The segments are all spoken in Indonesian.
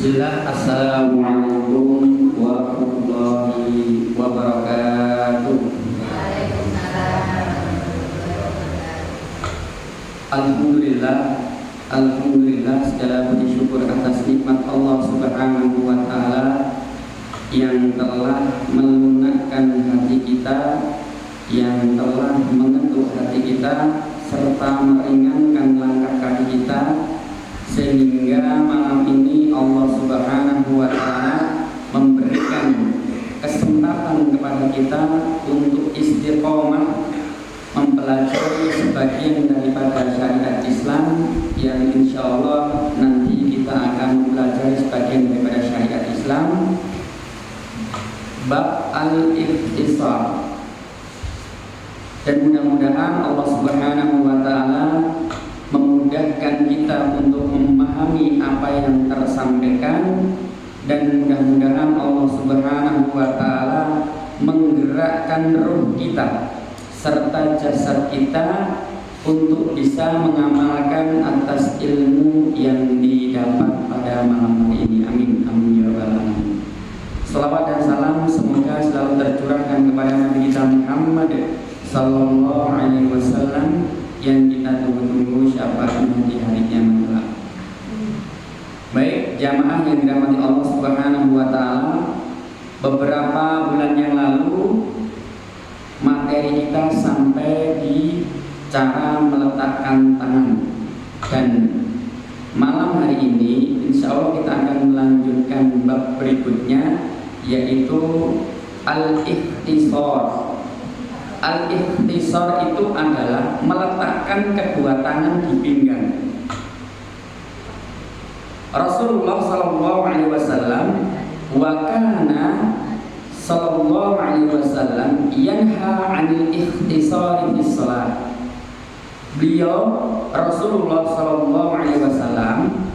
Bismillah, Assalamualaikum warahmatullahi wabarakatuh. Alhamdulillah, Alhamdulillah, segala puji syukur atas nikmat Allah Subhanahu wa Ta'ala yang telah melunakkan hati kita, yang telah mengetuk hati kita, serta meringankan langkah kaki kita, sehingga malam ini Allah Subhanahu wa Ta'ala memberikan kesempatan kepada kita untuk istiqomah mempelajari sebagian daripada syariat Islam, yang insya Allah nanti kita akan mempelajari sebagian daripada syariat Islam, bab al-ikhtisar. Dan mudah-mudahan Allah Subhanahu wa Ta'ala memudahkan kita untuk memahami apa yang tersampaikan, dan mudah-mudahan Allah Subhanahu wa Ta'ala menggerakkan ruh kita serta jasad kita untuk bisa mengamalkan atas ilmu yang didapat pada malam hari ini. Amin, amin ya rabbal alamin. Salawat dan salam semoga selalu tercurahkan kepada Nabi kita Muhammad sallallahu alaihi wasallam yang kita tunggu-tunggu syafaatnya di hari kiamat kelak. Baik, jamaah yang dirahmati Allah Subhanahu wa Ta'ala, beberapa bulan yang lalu materi kita sampai di cara meletakkan tangan, dan malam hari ini insya Allah kita akan melanjutkan bab berikutnya, yaitu al-ikhtisar. Al-ikhtisar itu adalah meletakkan kedua tangan di pinggang. Rasulullah sallallahu alaihi wasallam wa kana sallallahu alaihi wasallam yanha 'anil ikhtisari fi shalah. Beliau Rasulullah sallallahu alaihi wasallam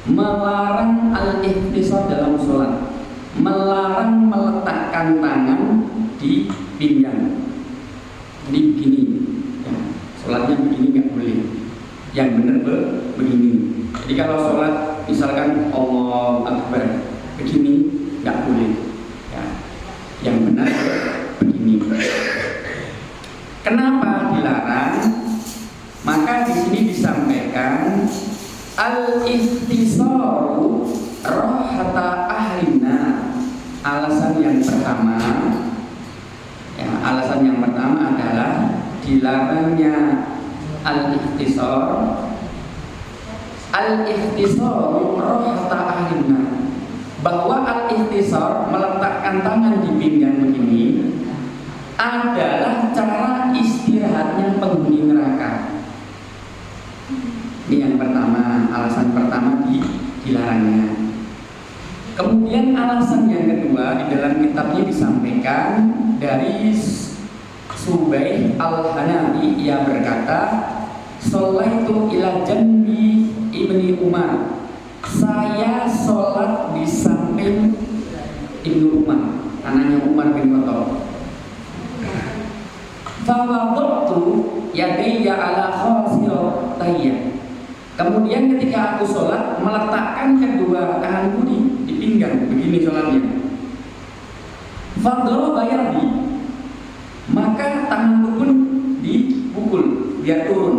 melarang al-ikhtisar dalam salat, melarang meletakkan tangan di pinggang. Jadi begini, ya, sholatnya begini nggak boleh. Yang benar begini. Jadi kalau sholat misalkan Allahu Akbar begini nggak boleh. Ya, yang benar begini. Kenapa dilarang? Maka di sini disampaikan al-ikhtisaru rahata ahlina. Alasan yang pertama, alasan yang pertama adalah dilarangnya al-ikhtisar. Al-ikhtisar rahata ahlina, bahwa al-ikhtisar meletakkan tangan di pinggang begini adalah cara istirahatnya penghuni neraka. Ini yang pertama, alasan pertama dilarangnya. Kemudian alasan yang kedua di dalam kitabnya disampaikan dari Subaih al-Hanafi, ia berkata, "Sholaitu ila janbi Ibni Umar." Saya sholat di samping Ibnu Umar, anaknya Umar bin Khattab. Fawadtu yadayya ala khasirotayya. Kemudian ketika aku sholat, meletakkan kedua tanganku di pinggang, begini sholatnya. Fadlo bayardi, maka tanganku pun dipukul biar turun,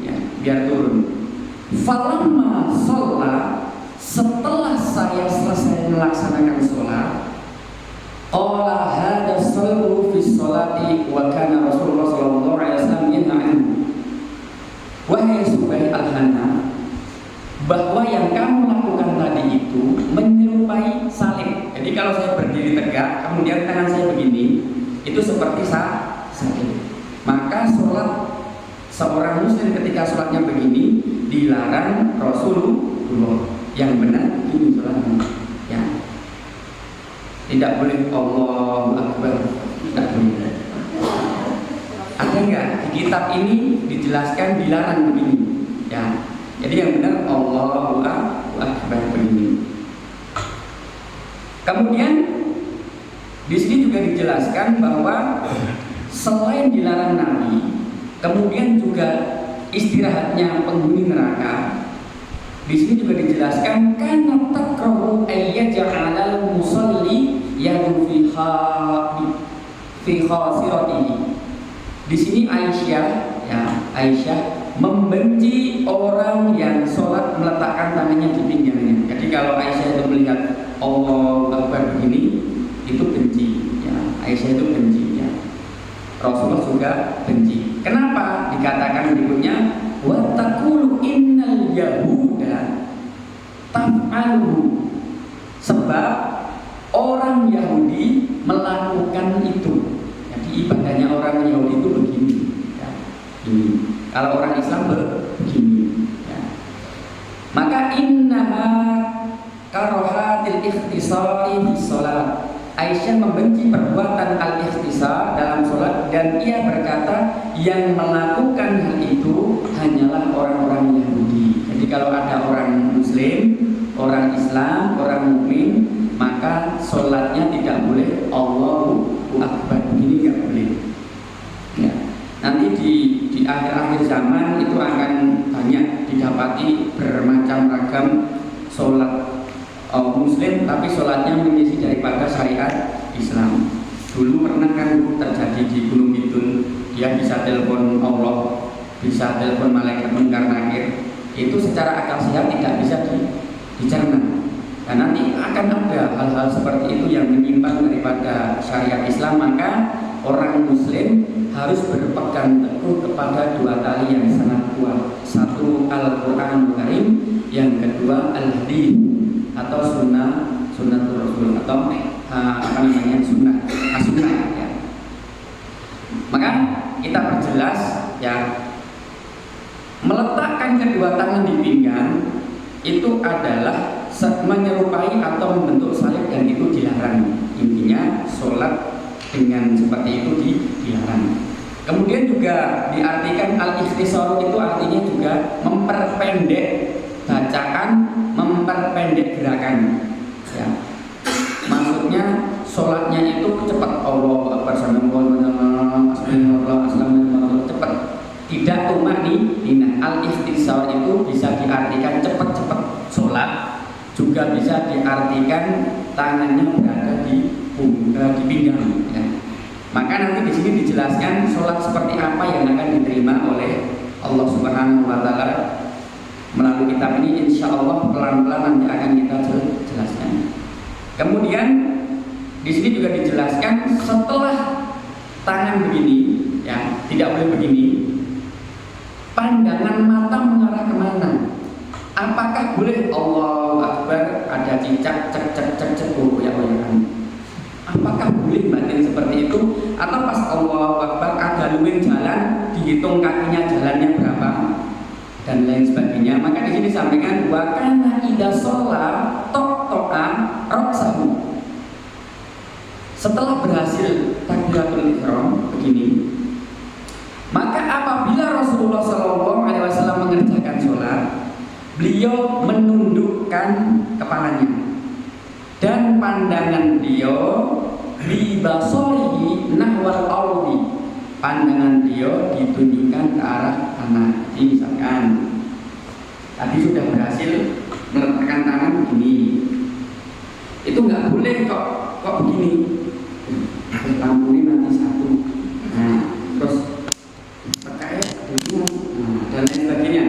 ya, biar turun. Falamma sholat, setelah saya selesai melaksanakan sholat, qala hada shollu fi sholati wa kana Rasulullah sallallahu alaihi wasallam yanha. Wahai Subaih al-Hana, bahwa yang kamu lakukan tadi itu menyerupai salib. Jadi kalau saya berdiri tegak, kemudian tangan saya begini, itu seperti salib. Maka sholat seorang muslim ketika sholatnya begini dilarang Rasulullah. Yang benar ini sholatnya, ya. Tidak boleh Allahu Akbar, tidak boleh. Ada enggak di kitab ini dijelaskan dilarang begini, ya. Jadi yang benar Allahu Akbar begini. Kemudian di sini juga dijelaskan bahwa selain dilarang Nabi, kemudian juga istirahatnya penghuni neraka, Di sini juga dijelaskan karena takrahu ayyaj'alal musalli yadu fi khasiratihi. Di sini Aisyah membenci orang yang sholat meletakkan tangannya di pinggangnya. Jadi kalau Aisyah itu melihat Allah Akbar begini, itu benci. Ya, Aisyah itu benci. Ya. Rasulullah juga benci. Kenapa? Dikatakan berikutnya, wa taqulu innal yahuda taf'alu. Sebab orang Yahudi melakukan itu. Jadi ibadahnya orang Yahudi itu begini. Ya, ini. Kalau orang Islam begini. Ya. Maka innaha karohatil ikhtisari fi sholat. Aisyah membenci perbuatan al-ikhtisar dalam sholat, dan ia berkata yang melakukan hal itu hanyalah orang-orang Yahudi. Jadi kalau ada orang Muslim, orang Islam, orang mukmin, maka sholatnya tidak boleh Allahu Akbar, begini nggak boleh. Ya. Nanti di akhir-akhir zaman itu akan banyak didapati bermacam ragam sholat Muslim, tapi sholatnya mengisi daripada syariat Islam. Dulu pernah kan terjadi di Gunung Kidul, dia bisa telepon Allah, bisa telepon malaikat mungkar nakir. Itu secara akal sehat tidak bisa dicerna. Dan nanti akan ada hal-hal seperti itu yang menyimpang daripada syariat Islam. Maka orang Muslim harus berpegang teguh kepada dua tali yang sangat kuat. Satu Al-Quran Karim, yang kedua Al-Hadis atau sunnah Rasul atau sunnah ya. Maka kita perjelas ya, meletakkan kedua tangan di pinggang itu adalah menyerupai atau membentuk salib, dan itu dilarang. Intinya sholat dengan seperti itu dilarang. Kemudian juga diartikan al-ikhtisar itu artinya juga memperpendek bacaan, memperpendek gerakan. Ya. Maksudnya sholatnya itu cepat, Allah Akbar, cepat. Tidak cuma al-ikhtisar itu bisa diartikan cepat-cepat sholat, juga bisa diartikan tangannya berada di pinggang. Ya. Maka nanti di sini dijelaskan sholat seperti apa yang akan diterima oleh Allah Subhanahu Wa Taala melalui kitab ini. Insya Allah pelan-pelan nanti akan kita jelaskan. Kemudian di sini juga dijelaskan setelah tangan begini, ya tidak boleh begini. Pandangan mata mengarah kemana? Apakah boleh Allahu Akbar ada cicak cek goyang-goyangan? Apakah boleh batin seperti itu? Atau pas Allahu Akbar ada luwih jalan, dihitung kakinya jalannya berapa dan lain sebagainya? Maka di sini disampaikan wa kana idza shalla toqto'an roksahu. Setelah berhasil takbiratul ihram begini, maka apabila Rasulullah SAW mengerjakan sholat, beliau menundukkan kepalanya dan pandangan beliau bibasorihi nahwal ardi, pandangan beliau ditunjukkan ke arah tanah. Jadi misalkan tadi sudah berhasil meletakkan tangan begini, itu nggak boleh kok begini, lampunya nanti satu, nah terus pakai dan lain sebagainya.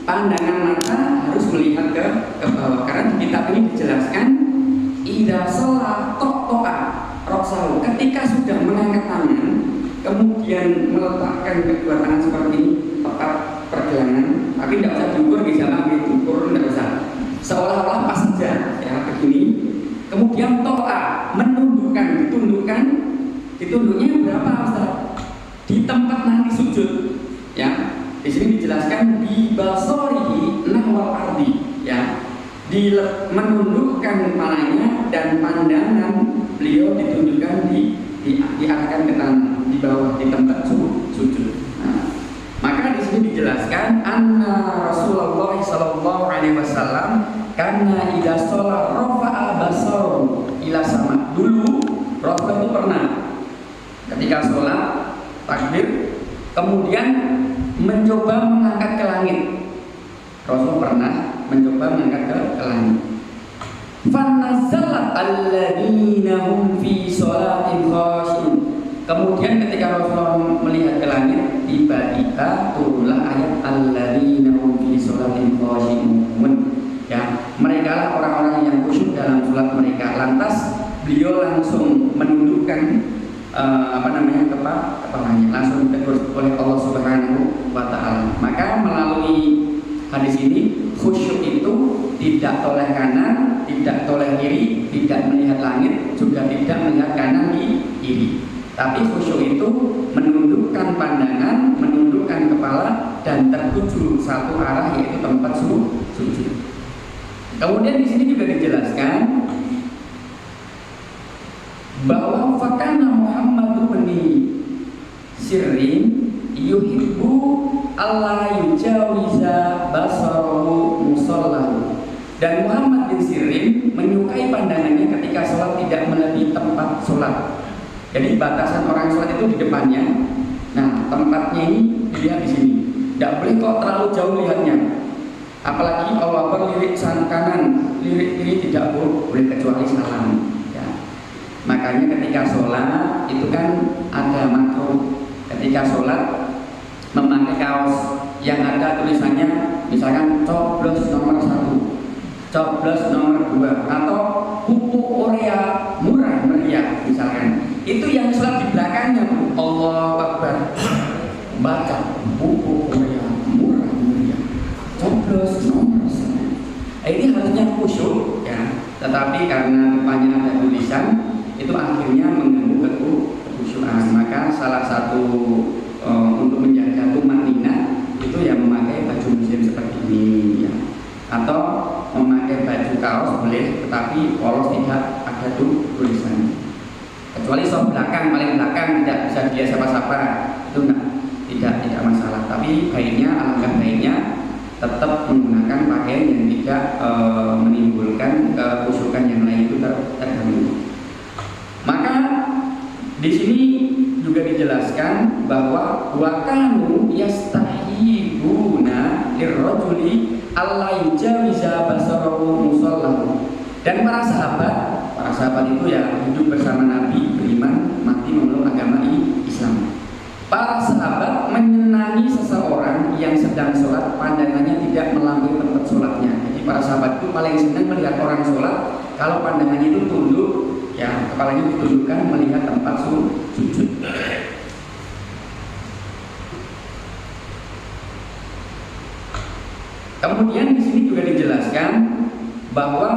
Pandangan mata harus melihat ke bawah, karena di kitab ini dijelaskan idza shalla toqto'a roksahu, ketika sudah mengangkat tangan kemudian meletakkan kedua tangan seperti ini tepat pergelangan, tapi tidak usah diukur di dalam diukur, tidak usah, seolah-olah pas saja ya begini. Kemudian to'a menundukkan, ditunduknya berapa Ustaz? Di tempat nanti sujud ya. Di sini dijelaskan bibasorihi nahwal ardi ya, menundukkan kepalanya dan pandangan beliau ditunjukkan diarahkan ke tanah di bawah di tempat sujud. Nah, maka di sini dijelaskan anna Rasulullah sallallahu alaihi wasallam karena idza shalla rafa'a basaru ila sama. Dulu Rasul itu pernah ketika sholat takbir kemudian mencoba mengangkat ke langit. Rasul pernah mencoba mengangkat ke langit. Fanazalat alladzina hum fi sholatin khashin. Kemudian ketika Rasulullah melihat ke langit, tiba-tiba turunlah ayat alladzina hum fi sholatin khashin. Ya, mereka lah orang-orang yang khusyuk dalam sholat mereka. Lantas beliau langsung menundukkan kepalanya, langsung ditegur oleh Allah Subhanahu wa Ta'ala. Maka melalui hadis ini, khusyuk itu tidak toleh kanan, tidak toleh kiri, tidak melihat langit, juga tidak melihat kanan kiri. Tapi khusyuk itu menundukkan pandangan, menundukkan kepala, dan tertuju satu arah, yaitu tempat sujud. Kemudian di sini juga dijelaskan bahwa fakana Muhammad bin Sirin yuhibbu alla yujawiza basarahu musallahu. Dan Muhammad bin Sirin menyukai pandangannya ketika sholat tidak melebihi tempat sholat. Jadi batasan orang sholat itu di depannya. Nah, tempatnya ini dilihat di sini. Tidak boleh kok terlalu jauh lihatnya. Apalagi Allah lirik kanan, lirik kiri tidak boleh kecuali salam. Makanya ketika sholat itu kan ada makruh. Ketika sholat memakai kaos yang ada tulisannya misalkan coblos nomor 1, coblos nomor 2, atau pupuk Korea murah meriah misalkan. Itu yang sholat di belakangnya Allahu Akbar, baca pupuk Korea murah meriah, coblos nomor 1. Ini harusnya khusyuk ya. Tetapi karena depannya ada tulisan, itu akhirnya mengganggu kekhusyuan. Maka salah satu untuk menjaga tumanina itu ya memakai baju muslim seperti ini ya. Atau memakai baju kaos boleh, tetapi polos tidak ada tulisan. Kecuali soft belakang, paling belakang tidak bisa dia sapa-sapa, itu tidak masalah. Tapi baiknya, alangkah baiknya tetap menggunakan pakaian yang tidak menimbulkan kekhusyukan yang lain itu terganggu. Maka di sini juga dijelaskan bahwa wakanu yastahibuna lirrajuli alla yujawiza basarahu musallahu. Dan para sahabat itu ya hidup bersama Nabi, beriman, mati memeluk agama Islam. Para sahabat menyenangi seseorang yang sedang sholat, pandangannya tidak melampaui tempat sholatnya. Jadi para sahabat itu paling senang melihat orang sholat kalau pandangannya itu tunduk, ya kepalanya ditundukkan melihat tempat sujud. Kemudian di sini juga dijelaskan bahwa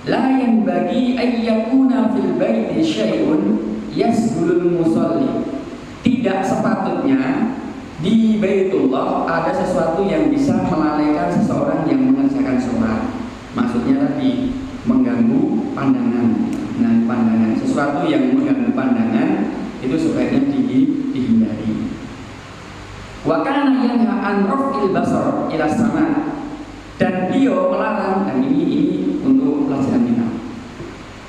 la yanbaghi ayyakuna fil baiti syai'un yasdulul musalli. Tidak sepatutnya di Baitullah ada sesuatu yang bisa melalaikan seseorang yang mengerjakan sholat. Maksudnya tadi mengganggu pandangan. Nah, pandangan, sesuatu yang mengganggu pandangan itu sebaiknya dihindari. Wa kana yanha an raf'il basar ila sama. Dan beliau melarang, dan ini untuk pelajaran kita.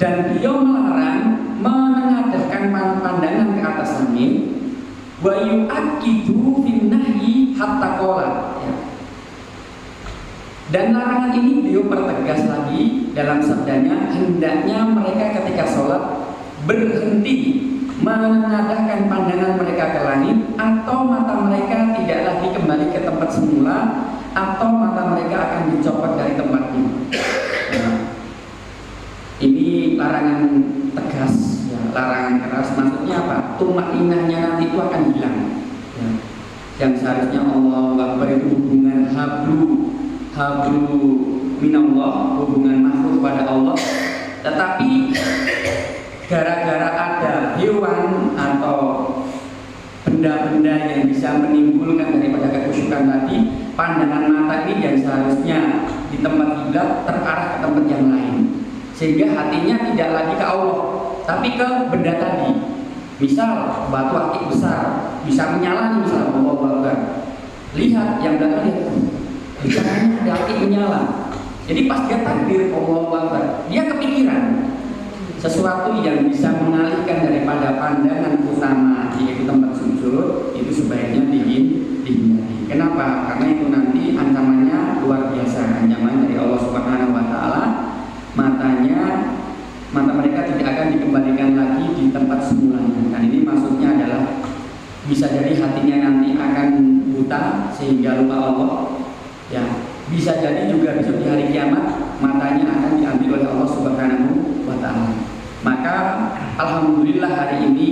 Dan beliau melarang menengadahkan pandangan ke atas langit. Wa yu'akidu fin nahyi hatta qala. Dan larangan ini beliau pertegas lagi dalam sabdanya, hendaknya mereka ketika sholat berhenti menengadahkan pandangan mereka ke langit, atau mata mereka tidak lagi kembali ke tempat semula, atau mata mereka akan dicopot dari tempatnya. Nah, ini larangan tegas, ya, larangan keras. Maksudnya apa? Tumakninahnya nanti itu akan hilang. Ya. Yang seharusnya Allah Akbar itu hubungan hablu minallah, hubungan makhluk pada Allah. Tetapi gara-gara ada hewan atau benda-benda yang bisa menimbulkan daripada kekhusyukan tadi, pandangan mata ini yang seharusnya di tempat kiblat terarah ke tempat yang lain, sehingga hatinya tidak lagi ke Allah tapi ke benda tadi. Misal batu akik besar bisa menyala, misal Allah Akbar, lihat yang belakang, lihat di kanannya ada akik menyala. Jadi pas dia takbir Allah Akbar, dia kepikiran sesuatu yang bisa mengalihkan daripada pandangan utama, yaitu tempat sujud, itu sebaiknya dihindari. Kenapa? Karena itu nanti ancamannya luar biasa, ancaman Bisa jadi hatinya nanti akan buta sehingga lupa Allah. Ya, bisa jadi juga besok di hari kiamat matanya akan diambil oleh Allah Subhanahu wa taala. Maka alhamdulillah hari ini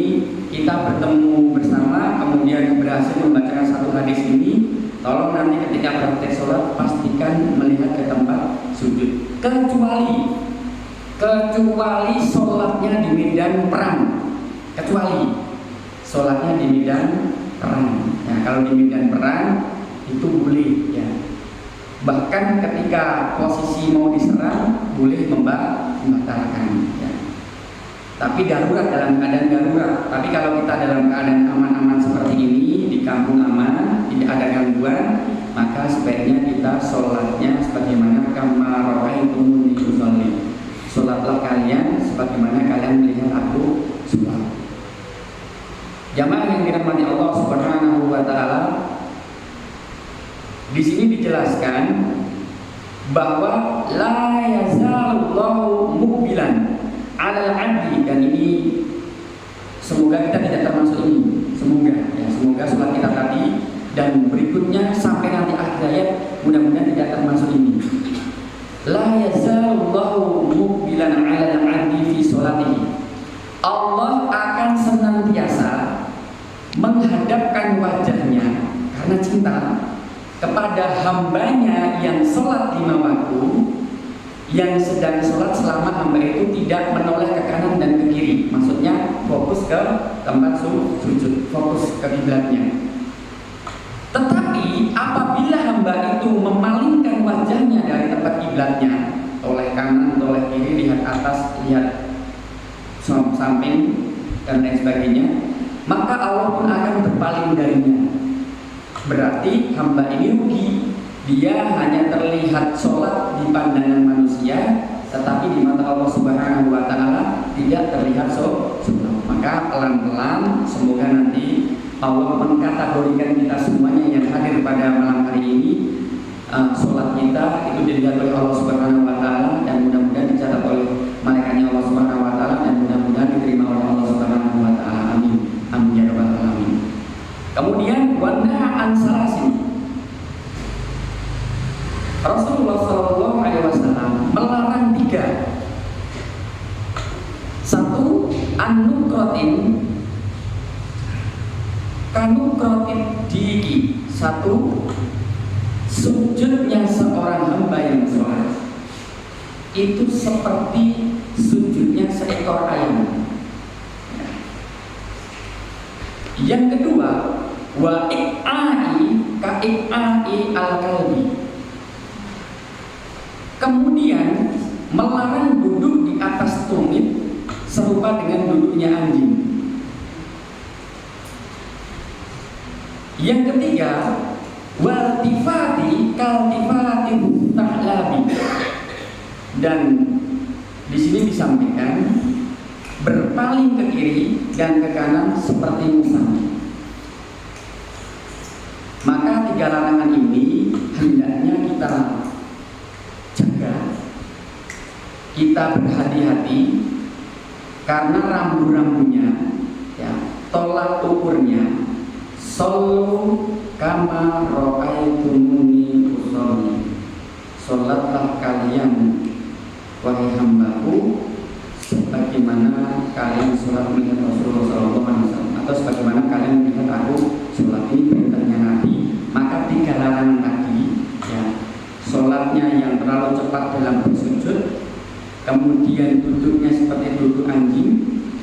kita bertemu bersama, kemudian berhasil membacakan satu hadis ini. Tolong nanti ketika praktek sholat pastikan melihat ke tempat sujud. Kecuali sholatnya di medan perang. Kecuali sholatnya di medan perang. Nah, kalau di medan perang itu boleh ya. Bahkan ketika posisi mau diserang boleh membatalkan ya. Tapi darurat, dalam keadaan darurat. Tapi kalau kita dalam keadaan aman-aman seperti ini, di kampung aman, tidak ada gangguan, maka sebaiknya kita sholatnya sebagaimana kama ra'aitumuni usolli. Sholatlah kalian sebagaimana kalian melihat aku sholat. Jamaah yang dirahmati Allah Subhanahu wa taala, di sini dijelaskan bahwa la yazalullahu muqbilan 'alal 'abdi, dan ini semoga kita tidak termasuk ini. Semoga sholat kita tadi dan berikutnya sampai nanti akhir ayat mudah-mudahan tidak termasuk ini. La yazalullahu muqbilan 'alal 'abdi fi sholatihi. Allah akan senantiasa menghadapkan wajahnya karena cinta kepada hambanya yang sholat 5 waktu, yang sedang sholat selama hamba itu tidak menoleh ke kanan dan ke kiri. Maksudnya fokus ke tempat sujud, fokus ke kiblatnya. Tetapi apabila hamba itu memalingkan wajahnya dari tempat kiblatnya, oleh kanan, oleh kiri, lihat atas, lihat samping dan lain sebagainya, maka Allah pun akan berpaling darinya. Berarti hamba ini rugi. Dia hanya terlihat sholat di pandangan manusia, tetapi di mata Allah Subhanahu wa taala tidak terlihat sholat. Maka pelan-pelan semoga nanti Allah mengkategorikan kita semuanya yang hadir pada malam hari ini, sholat kita itu dilihat oleh Allah Subhanahu wa taala, dan mudah-mudahan dicatat oleh malaikatnya Allah Subhanahu wa taala, dan mudah-mudahan diterima oleh Allah Subhanahu wa taala. Amin. Amin ya rabbal alamin. Kemudian wanaha an salasin. Rasulullah Shallallahu Alaihi Wasallam melarang 3. 1. An-nukrotin kanukrotin diki. 1. Sujudnya seorang hamba yang sholat itu seperti sujudnya seekor ayam. Yang kedua, wa i'i ka i'i al-kalbi. Kemudian melarang duduk di atas tumit serupa dengan duduknya anjing. Yang ketiga, waltifati kaltifati tahlabi. Dan di sini disampaikan berpaling ke kiri dan ke kanan seperti musang. Maka 3 larangan ini hendaknya kita jaga, kita berhati-hati, karena rambu-rambunya ya, tolak ukurnya sallu kama ra'aitumuni usolli. Salatlah kalian wahai hambaku sebagaimana kalian sholat melihat Rasulullah SAW, atau sebagaimana kalian melihat aku sholat. Ini perintahnya Nabi. Maka 3 larangan tadi ya, sholatnya yang terlalu cepat dalam bersujud, kemudian duduknya seperti duduk anjing,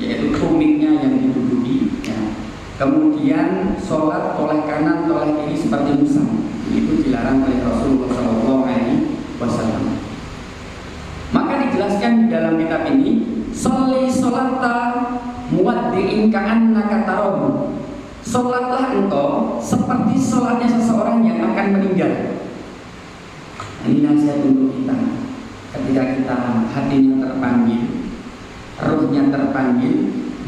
yaitu tumitnya yang diduduki ya. Kemudian sholat oleh kanan oleh kiri seperti musang, itu dilarang oleh Rasulullah SAW. Maka dijelaskan di dalam kitab ini, sholli sholata muwaddi'in ka'annaka tarahu. Sholatlah engkau seperti sholatnya seseorang yang akan meninggal. Ini nasihat untuk kita. Ketika kita hatinya terpanggil, rohnya terpanggil,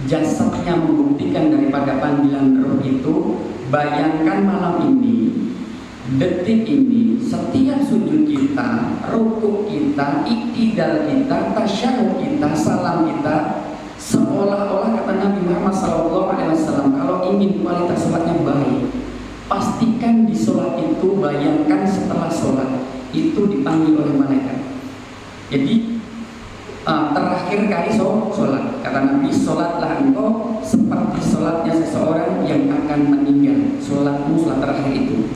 jasadnya membuktikan daripada panggilan roh itu. Bayangkan malam ini, detik ini, setiap sujud kita, rukuk kita, iktidal kita, tasyahud kita, salam kita, seolah-olah kata Nabi Muhammad SAW, kalau ingin kualitas sholat itu dipanggil oleh malaikat. Jadi terakhir kali sholat, kata Nabi, sholatlah engkau seperti sholatnya seseorang yang akan meninggal. Sholatmu sholat terakhir itu,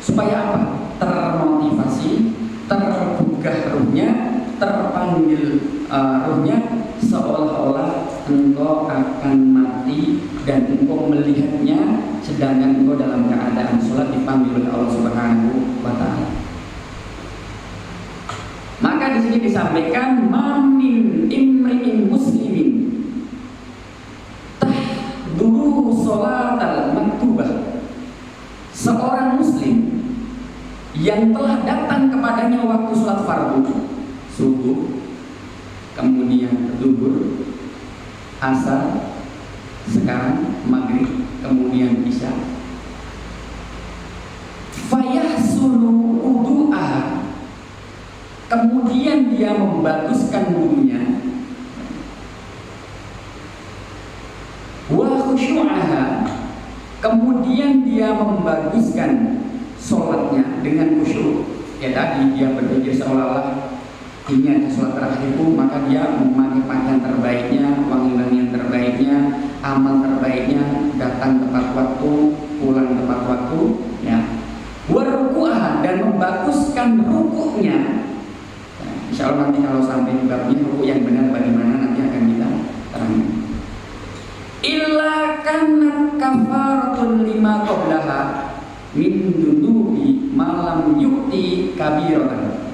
supaya apa? Termotivasi, tergugah ruhnya, terpanggil ruhnya, seolah-olah engkau akan mati dan engkau melihatnya, sedangkan engkau dalam keadaan sholat dipanggil oleh Allah Subhanahu wa Ta'ala. Maka di sini disampaikan mamin imri'in muslimin tahduru sholatal maktubah, seorang muslim yang telah datang kepadanya waktu sholat fardu, subuh, kemudian zuhur, asar, sekarang maghrib, kemudian isya, fayahsulu wudu'ah, kemudian dia membaguskan wudunya, wa khusyu'aha, kemudian dia membaguskan sholatnya dengan khusyuk. Ya tadi dia berpikir seolah-olah ini ada sholat terakhirku, maka dia memakai pakaian terbaiknya, wangi-wangian terbaiknya, amal terbaiknya, datang tepat waktu, pulang tepat waktu, ya. Wa ruku'aha, dan membaguskan rukuknya. Insya Allah nanti kalau sampai di babnya ruku yang benar bagaimana nanti akan kita terangkan. Illa kanat kafaratun lima qablaha min dunubi malam yukti kabiratan.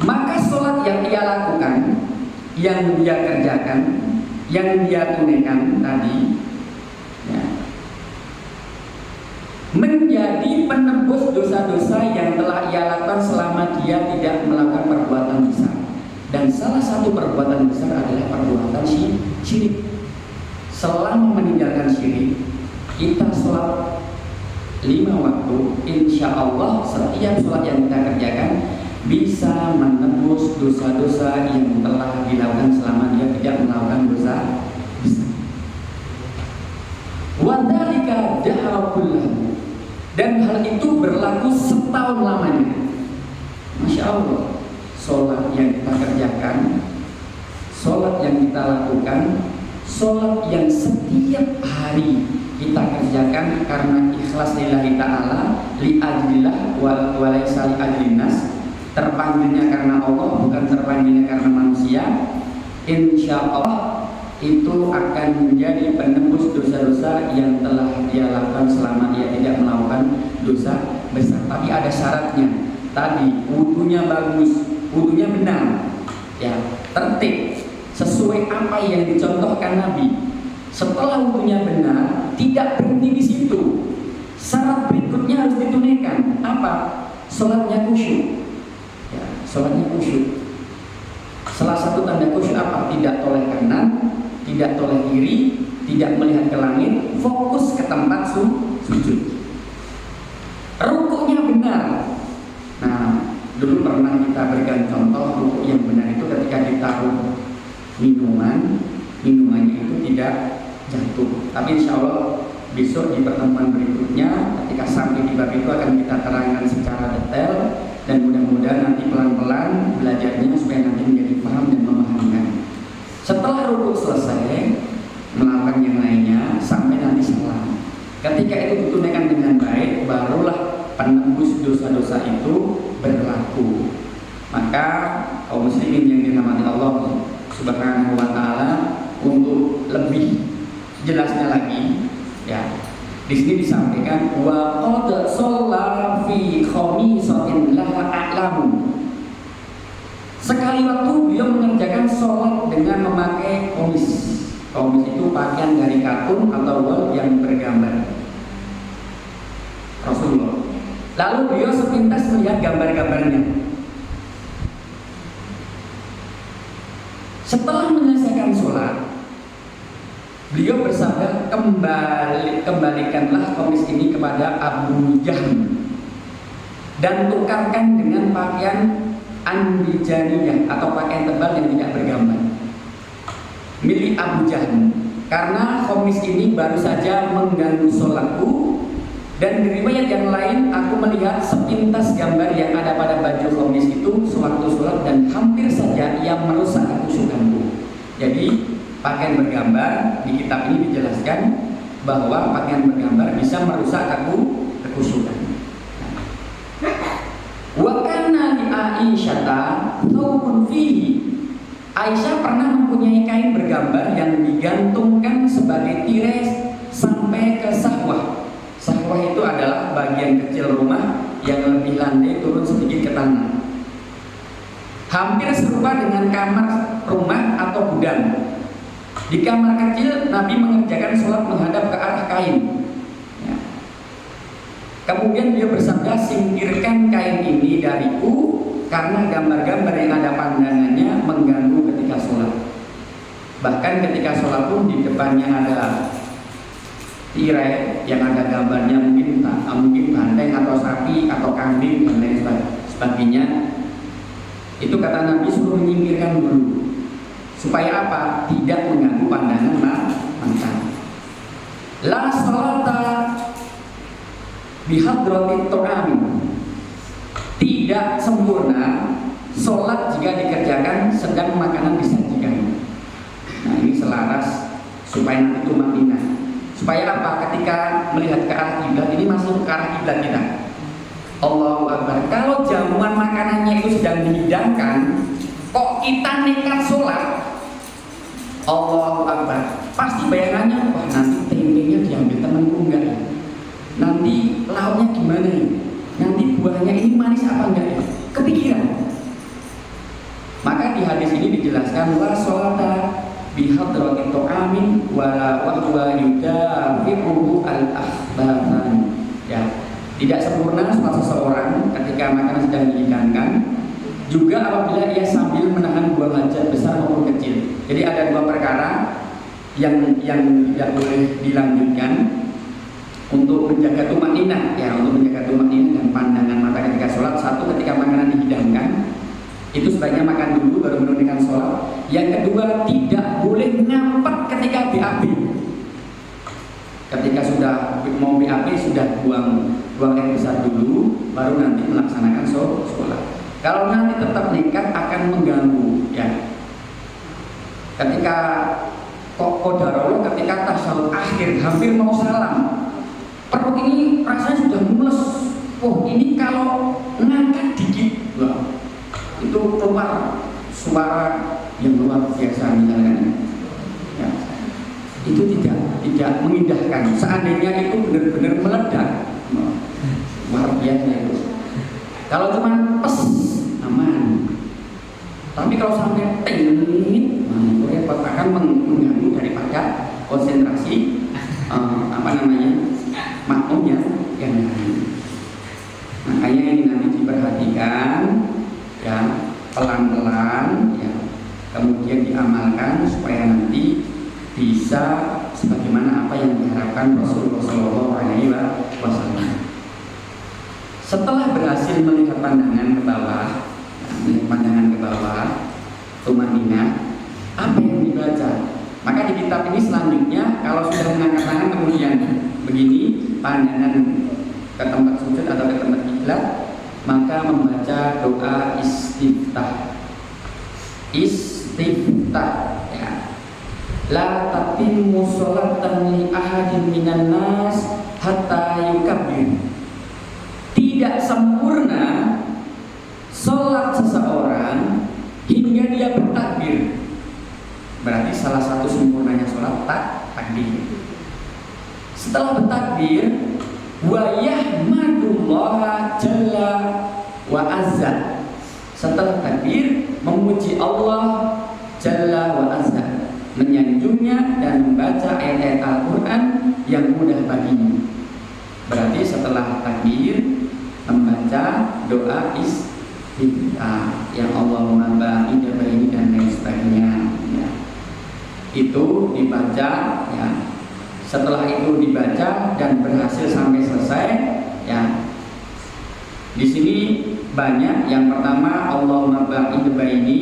Maka sholat yang dia lakukan, yang dia kerjakan, yang dia tunaikan tadi, ya, menjadi penebus dosa-dosa yang telah ia lakukan selama dia tidak melakukan perbuatan besar. Dan salah satu perbuatan besar adalah perbuatan syirik. Selama meninggalkan syirik, kita sholat 5 waktu, insya Allah setiap sholat yang kita kerjakan bisa menebus dosa-dosa yang telah dilakukan selama dia tidak melakukan dosa besar. Wadhalika dahra kullahu, dan hal itu berlaku setahun lamanya. Masya Allah, sholat yang kita kerjakan, sholat yang kita lakukan, sholat yang setiap hari kita kerjakan karena ikhlas lillahi ta'ala, li ajlillah walaysa li ajlinnas, terpanggilnya karena Allah, bukan terpanggilnya karena manusia. Insya Allah itu akan menjadi penembus dosa-dosa yang telah dia lakukan selama dia tidak melakukan dosa besar. Tapi ada syaratnya. Tadi wudunya bagus, wudunya benar, ya, tertib sesuai apa yang dicontohkan Nabi. Setelah wudunya benar, tidak berhenti di situ. Syarat berikutnya harus ditunaikan. Apa? Sholatnya khusyuk. Ya, sholatnya khusyuk. Salah satu tanda khusyuk apa? Tidak toleh kanan, tidak toleh kiri, tidak melihat ke langit, fokus ke tempat sujud. Rukuknya benar. Nah, dulu pernah kita berikan contoh rukuk yang benar itu ketika ditaruh minumannya itu tidak jatuh. Tapi insya Allah besok di pertemuan berikutnya ketika sampai di bab itu akan kita terangkan secara detail, dan mudah-mudahan nanti pelan-pelan belajarnya supaya nanti menjadi paham dan memahamkan. Setelah rukuk selesai, melakukan yang lainnya sampai nanti salam. Ketika itu ditunaikan dengan baik, barulah penembus dosa-dosa itu berlaku. Maka kaum muslimin yang dirahmati Allah Subhanahu wa Ta'ala, untuk lebih jelasnya lagi, ya, di sini disampaikan wa qad shalla fi khamisatin la a'lamu. Sekali waktu beliau mengerjakan sholat dengan memakai komis. Komis itu pakaian dari katun atau wol yang bergambar Rasulullah. Lalu beliau sepintas melihat gambar-gambarnya. Setelah menyelesaikan sholat, beliau bersabda, kembalikanlah komis ini kepada Abu Jahm dan tukarkan dengan pakaian anbijaniyah atau pakaian tebal yang tidak bergambar milik Abu Jahm, karena komis ini baru saja mengganggu sholatku Dan di riwayat yang lain, aku melihat sepintas gambar yang ada pada baju khamis itu sewaktu sholat dan hampir saja ia merusak kekhusyukanku. Jadi pakaian bergambar di kitab ini dijelaskan bahwa pakaian bergambar bisa merusak kekhusyukan. Wa kana li Aisyata thawbun fihi. Aisyah pernah mempunyai kain bergambar yang digantungkan sebagai tirai sampai ke sahwah. Sahwah itu adalah bagian kecil rumah yang lebih landai turun sedikit ke tanah. Hampir serupa dengan kamar rumah atau gudang. Di kamar kecil Nabi mengerjakan sholat menghadap ke arah kain. Ya. Kemudian dia bersabda, singkirkan kain ini dariku karena gambar-gambar yang ada pandangannya mengganggu ketika sholat. Bahkan ketika sholat pun di depannya ada tirai yang ada gambarnya mungkin banteng atau sapi atau kambing dan lain sebagainya. Itu kata Nabi suruh menyingkirkan dulu supaya apa? Tidak mengganggu pandangan mata. La salata bihadratit ta'am. Tidak sempurna sholat jika dikerjakan sedang makanan disajikan. Nah ini selaras supaya nanti tumanina. Supaya apa? Ketika melihat ke arah kiblat ini masuk ke arah kiblat kita. Allahu Akbar. Kalau jamuan makanannya itu sedang dihidangkan, kok kita nekat sholat? Allahu Akbar. Pasti bayangannya, wah nanti tempenya diambil temanku enggak ya? Nanti lauknya gimana ya? Nanti buahnya ini manis apa enggak ya? Kepikiran. Maka di hadis ini dijelaskan la sholata bihadratit ta'amin wala wahwa yudafi'uhu al-akhbaran. Ya, tidak sempurna sholat seseorang ketika makanan sedang dihidangkan, juga apabila ia sambil menahan buang hajat besar maupun kecil. Jadi ada dua perkara yang tidak boleh dilanjutkan untuk menjaga tumanina, ya, untuk menjaga tumanina dan pandangan mata ketika sholat. Satu, ketika makanan dihidangkan itu sebaiknya makan dulu baru menunaikan sholat. Yang kedua, tidak boleh ngampet ketika BAB. Ketika sudah mau BAB sudah buang air besar dulu, baru nanti melaksanakan sholat. Kalau nanti tetap nekat akan mengganggu, ya. Ketika qadarullah, ketika tasyahud akhir hampir mau salam, perut ini rasanya sudah mules. Oh ini kalau ngangkat dikit, wah, itu keluar suara yang luar biasa misalnya, ya. Itu tidak mengindahkan. Seandainya itu benar-benar meledak, luar biasa itu. Kalau cuma pes aman, tapi kalau sampai tinggi, repot, akan mengganggu daripada konsentrasi makmumnya yang lain. Makanya ini nanti diperhatikan, ya, pelan-pelan, ya, kemudian diamalkan supaya nanti bisa sebagaimana apa yang diharapkan Rasulullah SAW. Setelah berhasil melihat pandangan ke bawah, tumanina, apa yang dibaca? Maka di kitab ini selanjutnya kalau sudah mengangkat tangan kemudian begini, pandangan ke tempat sujud atau ke tempat kiblat, maka membaca doa istiftah. Ya. La tatimmu sholatan li ahadin minan nas hatta yukabbir. Tidak sempurna sholat seseorang hingga dia bertakbir. Berarti salah satu sempurnanya sholat takbir. Setelah bertakbir, wa yahmadullah jalla wa azza. Setelah takbir, memuji Allah jalla wa azza, menyanjungnya dan membaca ayat-ayat Al-Quran yang mudah baginya. Berarti setelah takbir membaca doa istiftah yang Allahumma ba'id baini dan lain sebagainya, ya. Itu dibaca, ya. Setelah itu dibaca dan berhasil sampai selesai, ya. Di sini banyak. Yang pertama Allahumma ba'id baini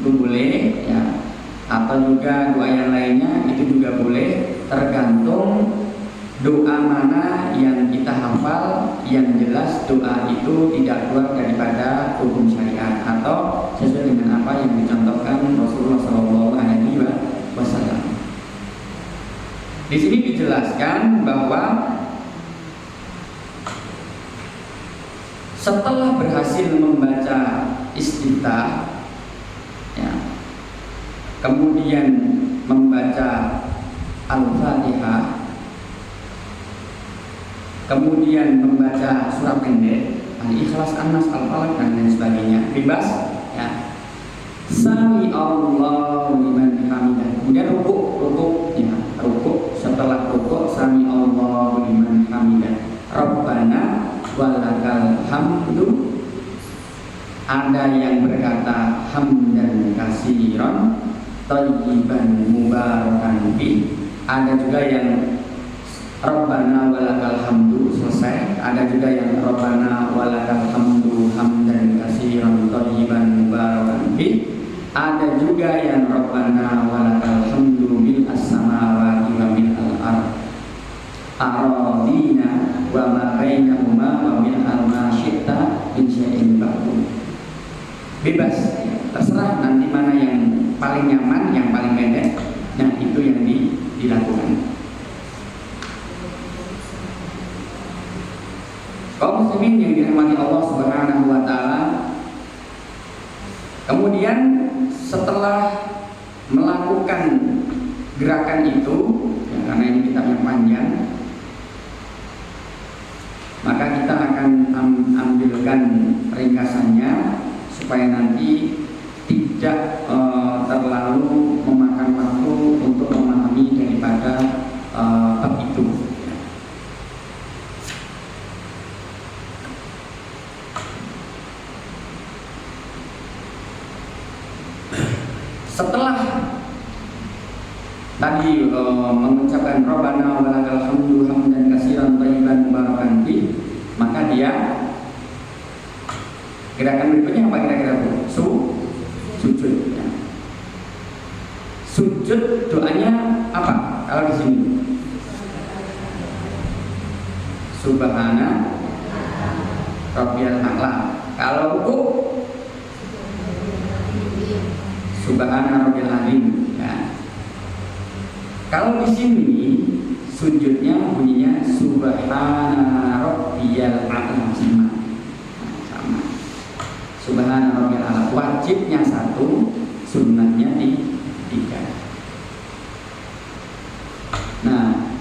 itu boleh, ya. Atau juga doa yang lainnya itu juga boleh, tergantung doa mana yang kita hafal yang jelas doa itu tidak keluar daripada hukum syariat atau sesuai dengan apa yang dicontohkan Rasulullah SAW. Di sini dijelaskan bahwa setelah berhasil membaca istiftah, ya, kemudian membaca Al-Fatihah, kemudian membaca surah pendek, Al-Ikhlas, An-Nas, Al-Falaq dan lain sebagainya, bebas, ya. Sami Allahu liman hamidah. Kemudian rukuk, ya, rukuk. Setelah rukuk, Sami Allahu liman hamidah. Rabbana walakal hamdu. Ada yang berkata hamdan katsiran thayyiban mubarakan fi. Ada juga yang Rabbana walakal hamdu selesai. Ada juga yang Rabbana walakal hamdu hamdan katsiran thayyiban mubarakan fi. Ada juga yang Rabbana walakal hamdu bil as-samawati wa bil al-ard aradina wa ma bainahuma wa min al-ma syi'ta min syai'in ba'du. Bebas, terserah nanti mana yang paling nyaman, yang paling pendek. Nah, itu yang dilakukan. Kaum muslimin yang dirahmati Allah Subhanahu wa taala, kemudian setelah melakukan gerakan itu, ya, karena ini kitabnya panjang, maka kita akan ambilkan ringkasannya supaya nanti tidak terlalu memakan waktu untuk memahami daripada bab itu. Setelah tadi mengucapkan Rabbana walakal hamdu hamdan katsiran thayyiban mubarakan fi, maka dia gerakan berikutnya apa kira-kira Bu? Sujud. Ya. Sujud doanya apa? Kalau di sini Subhana Rabbiyal A'la. Kalau rukuk Subhana Rabbil Azim, ya. Kalau di sini sujudnya bunyinya Subhana Rabbiyal A'la, sama. Subhana Rabbil A'la. Wajibnya 1, sunnahnya 3. Nah,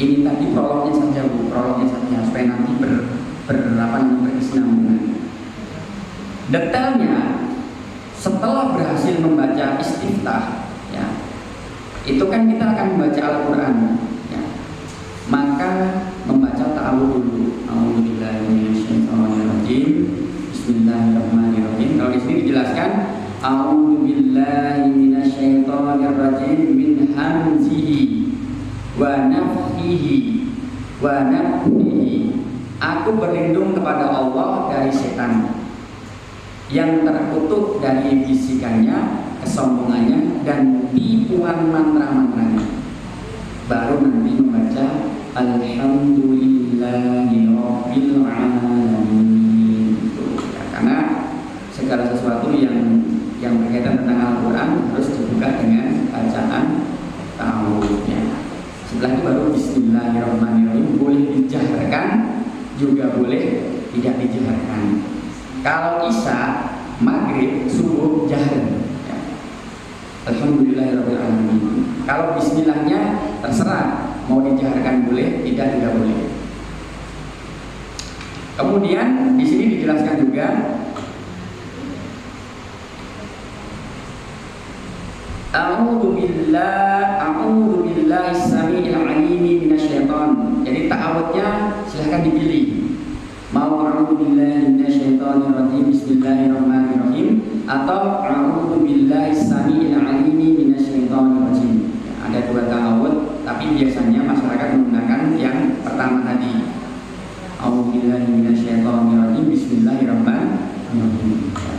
ini tadi prolognya saja Bu, prolognya saja supaya nanti berkesinambungan. Detailnya setelah berhasil membaca istiftah, ya, itu kan kita akan membaca Al-Quran, ya, maka membaca ta'awudz dulu. A'udzubillahi minasyaitonirrajim. Bismillahirrahmanirrahim. Kalau di sini dijelaskan A'udzubillahi minasyaitonirrajim min hamzihi wa nafthihi wa nafthihi. Aku berlindung kepada Allah dari setan yang terkutuk dari bisikannya, kesombongannya, dan tipuan mantra-mantranya. Baru nanti membaca Alhamdulillahi Rabbil Alamin. Ya, karena segala sesuatu yang berkaitan tentang Al-Quran harus dibuka dengan bacaan ta'awudz. Setelah itu baru Bismillahirrahmanirrahim. Boleh dijaharkan, juga boleh tidak dijaharkan. Kalau isya, maghrib, subuh, jahar, ya. Alhamdulillahirabbil alamin. Kalau bismillahnya terserah, mau dijaharkan boleh, tidak boleh. Kemudian di sini dijelaskan juga A'udzu billahi samii'il 'aliim minasyaiton. Jadi ta'awudnya silahkan dipilih. Mau a'udzu billahi minasyaitonir rajim bismillahirrahmanirrahim atau a'udzu billahi samii'il 'aliim minasyaitonir rajim. Ya, ada 2 ta'awudz, tapi biasanya masyarakat menggunakan yang pertama tadi. A'udzu billahi minasyaitonir rajim bismillahirrahmanirrahim. Ya.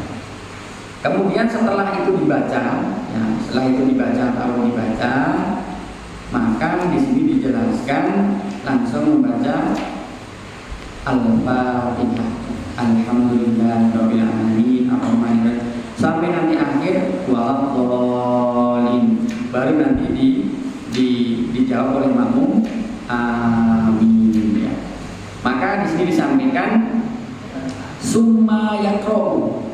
Kemudian setelah itu dibaca, ya, setelah itu dibaca atau dibaca, Maka di sini dijelaskan langsung membaca Al-Fatihah. Alhamdulillahirabbil alamin arrahmanirrahim sampai nanti akhir waladhdallin. Baru nanti dijawab oleh makmum amin ya. Maka di sini disampaikan summa yaqra'u.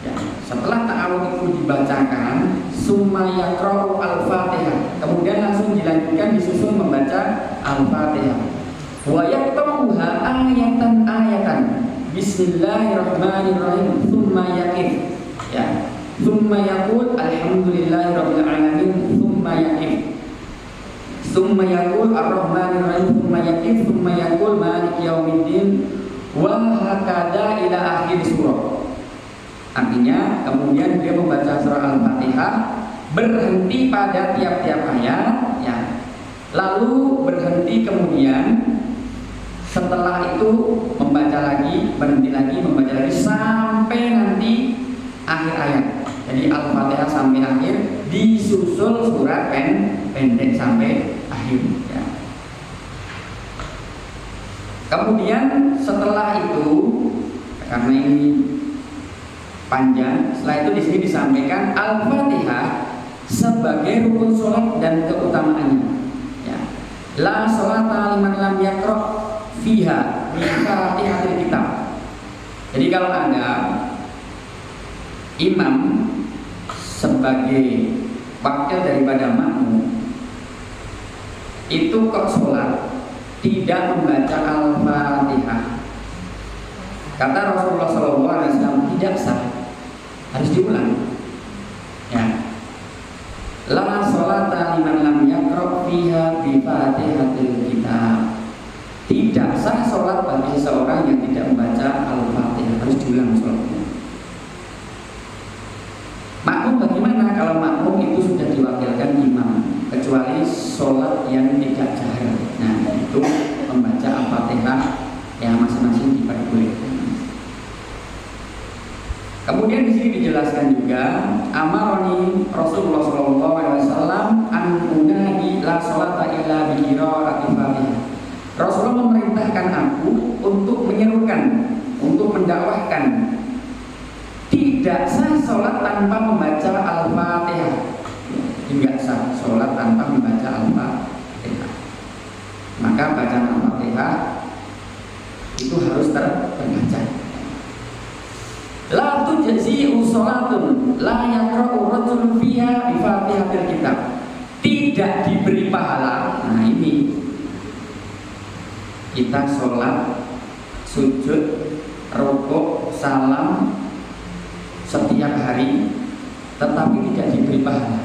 Ya, setelah ta'awudz itu dibacakan summa yaqra'u al-Fatihah. Kemudian langsung dilanjutkan disusul membaca Al-Fatihah. Wa yaqra'uha ayatan Bismillahirrahmanirrahim. Tsumma yaqif. Ya. Tsumma yaqul alhamdulillahirabbil alamin. Tsumma yaqif. Tsumma yaqul arrahmanirrahim. Tsumma yaqif. Tsumma yaqul maliki yaumiddin. Wa hakadha ila akhir surah. Artinya kemudian dia membaca surah Al-Fatihah berhenti pada tiap-tiap ayat ya. Lalu berhenti kemudian setelah itu membaca lagi, berhenti lagi, membaca lagi sampai nanti akhir ayat. Jadi Al-Fatihah sampai akhir, disusul surat pendek sampai akhir. Ya. Kemudian setelah itu, karena ini panjang, setelah itu di sini disampaikan Al-Fatihah sebagai rukun sholat dan keutamaannya. Ya. La sholata liman lam yaqra' fiha bi Fatihatil kitab. Jadi kalau Anda imam sebagai wakil daripada makmum itu kok sholat tidak membaca Al-Fatihah, kata Rasulullah SAW tidak sah, harus diulang. Ya. La sholata liman lam yaqra' fiha bi Fatihatil kitab. Tidak sah sholat bagi seseorang yang tidak membaca Al-Fatihah, harus diulang sholatnya. Makmum bagaimana kalau makmum itu sudah diwakilkan imam, kecuali sholat yang tidak jahar. Nah itu membaca Al-Fatihah yang masing-masing diperbolehkan. Kemudian di sini dijelaskan juga amaroni Rasulullah SAW an unadi la sholata illa bi qira'atil Fatihah. Rasulullah memerintahkan aku untuk menyerukan, untuk mendakwahkan tidak sah sholat tanpa membaca Al-Fatihah. Tidak sah sholat tanpa membaca Al-Fatihah. Maka bacaan Al-Fatihah itu harus terbaca. La tujzi'u sholatun la yaqra'u rajulun fiha bi Fatihatil kitab. Tidak diberi pahala. Nah ini kita sholat, sujud, rukuk, salam setiap hari, tetapi tidak diberi pahala.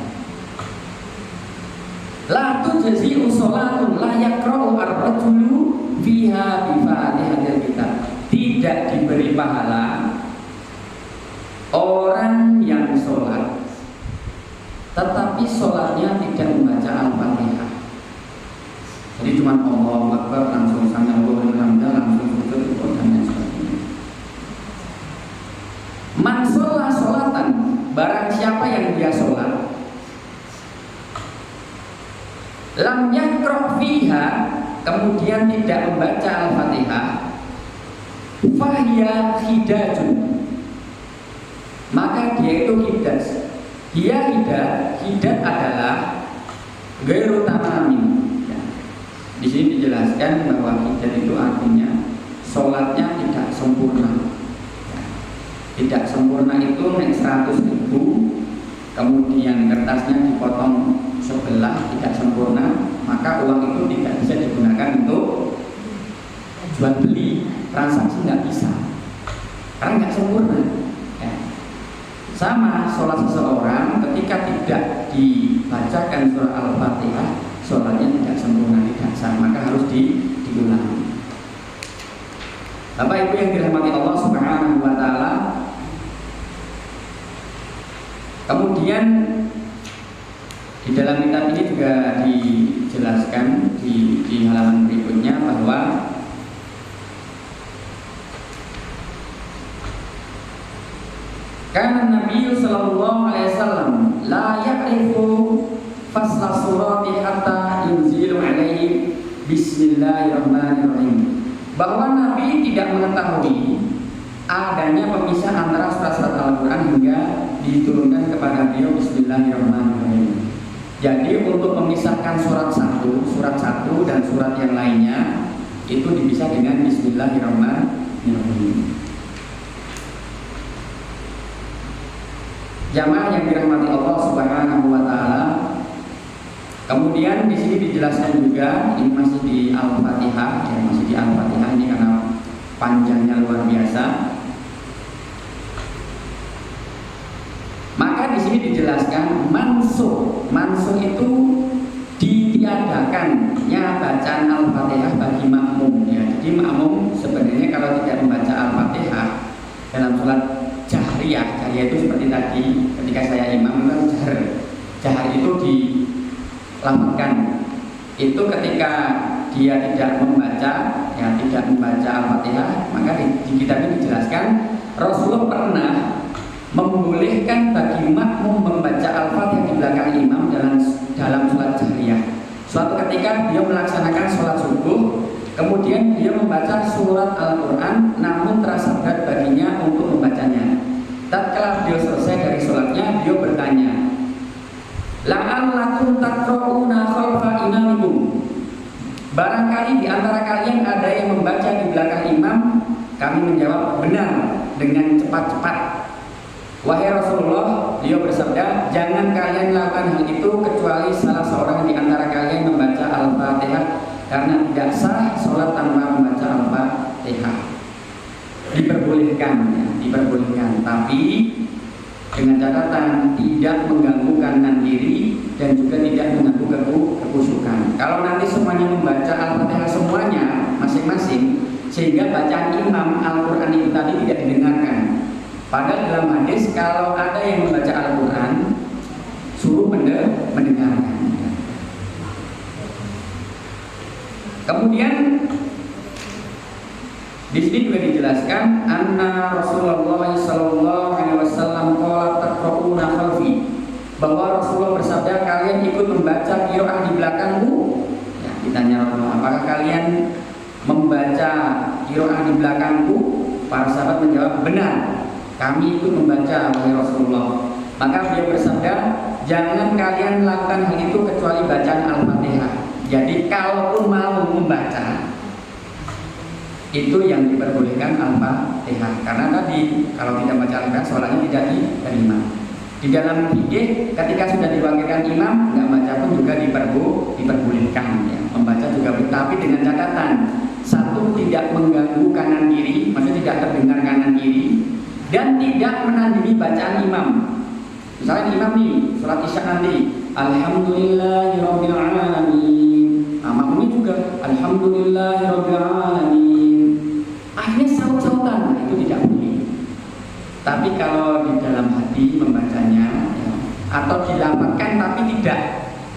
La tujzi'u sholatun la yaqra'u ar-rajulu fiha bi Fatihatil kitab. Tidak diberi pahala orang yang sholat, tetapi sholatnya tidak membaca Al-Fatihah. Jadi cuma Allahu Akbar langsung sami Allahu liman hamidah langsung sujud dan sebagainya. Man sholla sholatan, barang siapa yang dia sholat lam yaqra' fiha, kemudian tidak membaca Al-Fatihah, fahiya hidajun, maka dia itu hidas. Dia hidat adalah ghairu tamamin. Di sini dijelaskan bahwa hidat itu artinya sholatnya tidak sempurna. Tidak sempurna itu naik 100.000, kemudian kertasnya dipotong sebelah, tidak sempurna, maka uang itu tidak bisa digunakan untuk jual beli, transaksi nggak bisa, karena nggak sempurna. Ya. Sama sholat seseorang ketika tidak dibacakan surah Al-Fatihah, sholatnya tidak sempurna, tidak sah, maka harus diulang. Bapak Ibu yang dirahmati Allah Subhanahu wa taala. Kemudian di dalam kitab ini juga dijelaskan di halaman berikutnya bahwa kan Nabi sallallahu alaihi wasallam la ya'rifu fasla surati hatta Bismillahirrahmanirrahim. Bahwa Nabi tidak mengetahui adanya pemisah antara surat-surat Al-Quran hingga diturunkan kepada beliau Bismillahirrahmanirrahim. Jadi untuk memisahkan surat satu dan surat yang lainnya itu dipisah dengan Bismillahirrahmanirrahim. Jamaah yang dirahmati Allah Subhanahu wa taala. Kemudian di sini dijelaskan juga, ini masih di Al-Fatihah, ya, masih di Al-Fatihah ini karena panjangnya luar biasa. Maka di sini dijelaskan mansuh itu ditiadakannya bacaan Al-Fatihah bagi makmum. Ya, jadi makmum sebenarnya kalau tidak membaca Al-Fatihah dalam sholat jahriyah itu seperti tadi ketika saya imam kan jahar itu dilafalkan. Itu ketika dia tidak membaca Al-Fatihah, maka di kitab ini dijelaskan Rasulullah pernah membolehkan bagi makmum membaca Al-Fatihah di belakang imam dalam sholat jahriyah. Suatu ketika dia melaksanakan sholat subuh, kemudian dia membaca surat Al-Quran, namun terasa berat baginya untuk membacanya. Tatkala beliau selesai dari sholatnya, beliau bertanya, la'allakum taqra'una khalfa imamikum. Barangkali di antara kalian ada yang membaca di belakang imam. Kami menjawab, benar, dengan cepat-cepat. Wahai Rasulullah, beliau bersabda, jangan kalian lakukan hal itu kecuali salah seorang di antara kalian membaca Al-Fatihah, karena tidak sah sholat tanpa membaca Al-Fatihah. Diperbolehkan, tapi dengan catatan tidak mengganggu kanan kiri dan juga tidak mengganggu kekusukan. Kalau nanti semuanya membaca Al-Fatihah semuanya masing-masing, sehingga bacaan imam Al-Quran itu tadi tidak didengarkan. Padahal dalam hadis kalau ada yang membaca Al-Quran suruh mendengarkan. Kemudian di sini juga dijelaskan anna Rasulullah sallallahu alaihi wasallam qala taqra'una khalfi, bahwa Rasulullah bersabda kalian ikut membaca qiraah di belakangku. Ya, ditanya Rasulullah, apakah kalian membaca qiraah di belakangku? Para sahabat menjawab, benar, kami ikut membaca wahai Rasulullah. Maka beliau bersabda, jangan kalian melakukan hal itu kecuali bacaan Al-Fatihah. Jadi kalaupun mau membaca itu yang diperbolehkan Al-Fatihah, karena tadi kalau tidak baca Al-Fatihah sholatnya tidak diterima. Di dalam fikih ketika sudah diwakilkan imam, nggak baca pun juga diperbolehkan, ya. Membaca juga, tapi dengan catatan satu, tidak mengganggu kanan kiri, maksudnya tidak terdengar kanan kiri, dan tidak menandingi bacaan imam. Misalnya imam nih sholat isya nanti Alhamdulillahirabbil alamin, makmumnya juga Alhamdulillahirabbil alamin, akhirnya saut-sautan, itu tidak boleh. Tapi kalau di dalam hati membacanya, ya, atau dilafalkan tapi tidak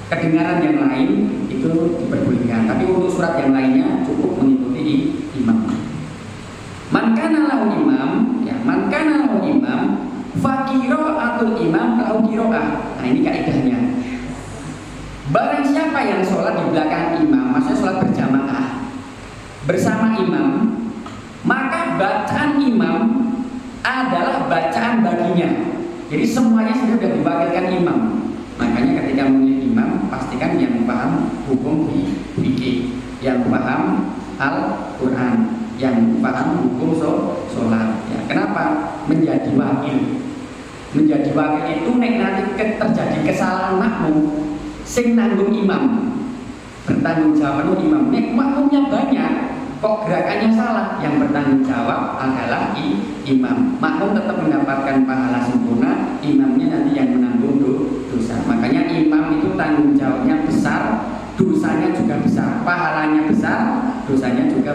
kedengaran yang lain, itu diperbolehkan. Tapi untuk surat yang lainnya cukup mengikuti imam. Man kana lahu imam, ya, man kana lahu imam, fa qira'atul imam lahu qira'ah. Nah, ini kaidahnya. Barang siapa yang sholat di belakang imam, maksudnya sholat berjamaah bersama imam, maka bacaan imam adalah bacaan baginya. Jadi semuanya sudah diwakilkan imam. Makanya ketika memilih imam, pastikan yang paham hukum fikih, yang paham Al-Quran, yang paham hukum sholat. Ya, kenapa? Menjadi wakil. Menjadi wakil itu nek nanti terjadi kesalahan makmum, sing nanggung imam, bertanggung jawab penuh imam. Nek makmumnya banyak, kok gerakannya salah, yang bertanggung jawab adalah imam. Makmum tetap mendapatkan pahala sempurna, imamnya nanti yang menanggung dosa. Makanya imam itu tanggung jawabnya besar, dosanya juga besar, pahalanya besar, dosanya juga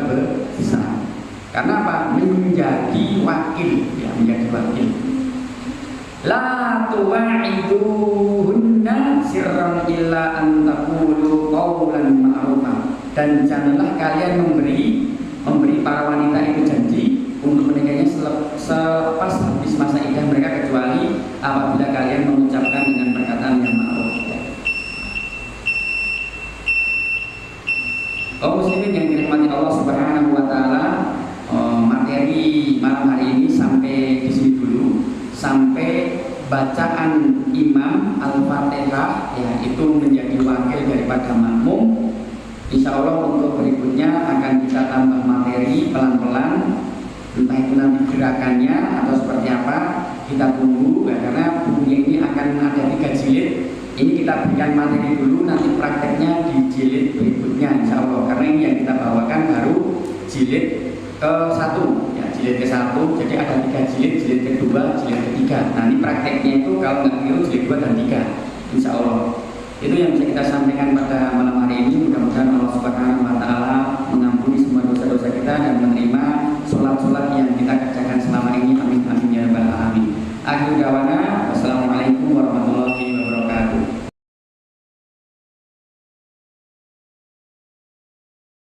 besar. Karena apa? Menjadi wakil, ya, menjadi wakil. La tuwa'iduhunna sirran illa an taqulu qawlan ma'rufan. Dan janganlah kalian memberi para wanita itu janji untuk menikahnya selepas habis masa iddah mereka, kecuali apabila kalian mengucapkan dengan perkataan yang ma'ruf. bacaan imam Al-Fatihah ya itu menjadi wakil daripada makmum. Insya Allah untuk berikutnya akan kita tambah materi pelan-pelan, entah itu nanti gerakannya atau seperti apa kita tunggu ya, karena bukunya ini akan ada 3 jilid. Ini kita berikan materi dulu, nanti prakteknya di jilid berikutnya Insya Allah, karena ini yang kita bawakan baru jilid ke-1 ya, jilid ke-1. Jadi ada 3 jilid, jilid kedua, jilid ketiga. Nah ini prakteknya itu kalau nggak keliru jilid 2 dan 3 Insya Allah. Itu yang bisa kita sampaikan pada malam hari ini. Mudah-mudahan Allah Subhanahu wa Ta'ala